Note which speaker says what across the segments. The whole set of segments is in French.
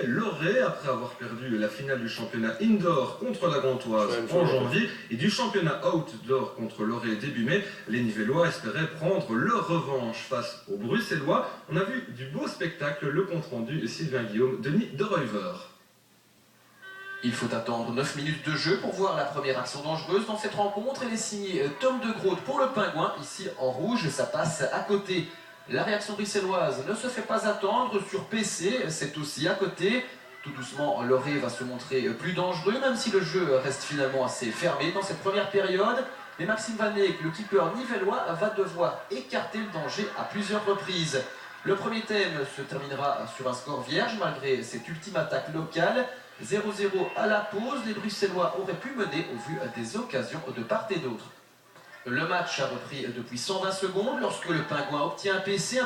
Speaker 1: Loré, après avoir perdu la finale du championnat indoor contre la Gantoise en janvier et du championnat outdoor contre Loré début mai. Les Nivellois espéraient prendre leur revanche face aux Bruxellois. On a vu du beau spectacle, le compte-rendu Sylvain Guillaume, Denis de Reuver.
Speaker 2: Il faut attendre 9 minutes de jeu pour voir la première action dangereuse dans cette rencontre. Elle est signée Tom de Groot pour le Pingouin. Ici en rouge, ça passe à côté. La réaction bruxelloise ne se fait pas attendre sur PC, c'est aussi à côté. Tout doucement, Loré va se montrer plus dangereux, même si le jeu reste finalement assez fermé dans cette première période. Mais Maxime Van Eyck, le keeper nivellois, va devoir écarter le danger à plusieurs reprises. Le premier thème se terminera sur un score vierge, malgré cette ultime attaque locale. 0-0 à la pause, les Bruxellois auraient pu mener au vu des occasions de part et d'autre. Le match a repris depuis 120 secondes lorsque le Pingouin obtient un PC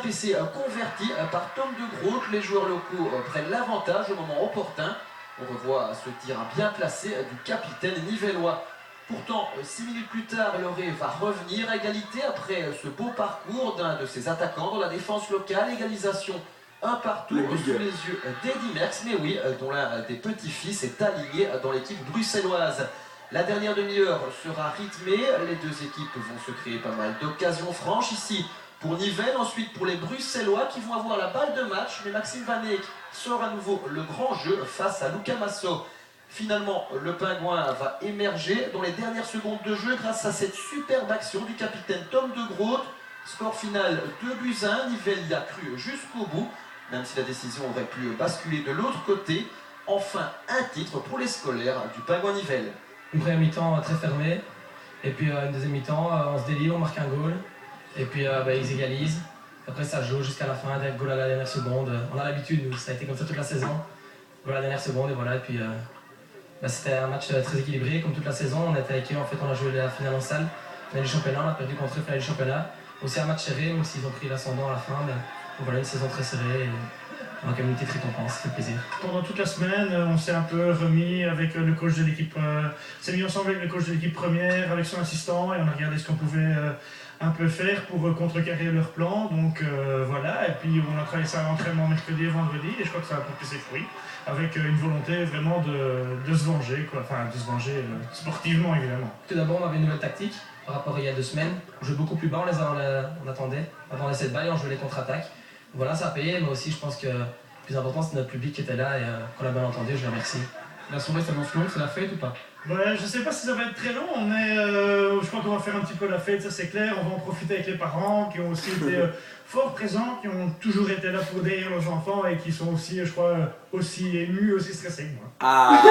Speaker 2: converti par Tom de Groot. Les joueurs locaux prennent l'avantage au moment opportun. On revoit ce tir bien placé du capitaine nivellois. Pourtant, 6 minutes plus tard, Loré va revenir à égalité après ce beau parcours d'un de ses attaquants dans la défense locale. Égalisation un partout sous les yeux d'Eddy Merckx, mais oui, dont l'un des petits-fils est aligné dans l'équipe bruxelloise. La dernière demi-heure sera rythmée, les deux équipes vont se créer pas mal d'occasions franches ici pour Nivelles, ensuite pour les Bruxellois qui vont avoir la balle de match, mais Maxime Van Eyck sort à nouveau le grand jeu face à Luca Masso. Finalement, le Pingouin va émerger dans les dernières secondes de jeu grâce à cette superbe action du capitaine Tom de Groot. Score final 2-1, Nivelles y a cru jusqu'au bout, même si la décision aurait pu basculer de l'autre côté. Enfin, un titre pour les scolaires du Pingouin Nivelles.
Speaker 3: Une première mi-temps très fermée, et puis une deuxième mi-temps, on se délie, on marque un goal, et puis ils égalisent. Après ça joue jusqu'à la fin, avec goal à la dernière seconde. On a l'habitude, nous, ça a été comme ça toute la saison. Goal à la dernière seconde, et voilà. Et puis c'était un match très équilibré, comme toute la saison. On était avec eux, en fait, on a joué la finale en salle, finale du championnat, on a perdu contre eux, finale du championnat. Aussi un match serré, même s'ils ont pris l'ascendant à la fin. Donc voilà, une saison très serrée. On a quand même une petite récompense, ça fait plaisir.
Speaker 4: Pendant toute la semaine, on s'est un peu remis avec le coach de l'équipe, s'est mis ensemble avec le coach de l'équipe première, avec son assistant, et on a regardé ce qu'on pouvait un peu faire pour contrecarrer leur plan. Donc voilà, et puis on a travaillé ça à l'entraînement mercredi et vendredi, et je crois que ça a porté ses fruits, avec une volonté vraiment de se venger, quoi. Enfin de se venger sportivement évidemment.
Speaker 3: Tout d'abord, on avait une nouvelle tactique par rapport à il y a 2 semaines. On jouait beaucoup plus bas, on attendait, avant les 7 balles et on jouait les contre-attaques. Voilà, ça a payé, mais aussi je pense que le plus important c'est notre public qui était là et qu'on a bien entendu, je le remercie. La soirée s'annonce longue, c'est la fête ou pas?
Speaker 4: Ouais, je sais pas si ça va être très long, mais je crois qu'on va faire un petit peu la fête, ça c'est clair. On va en profiter avec les parents qui ont aussi été fort présents, qui ont toujours été là pour derrière leurs enfants et qui sont aussi, je crois, aussi émus, aussi stressés que moi.
Speaker 5: Ah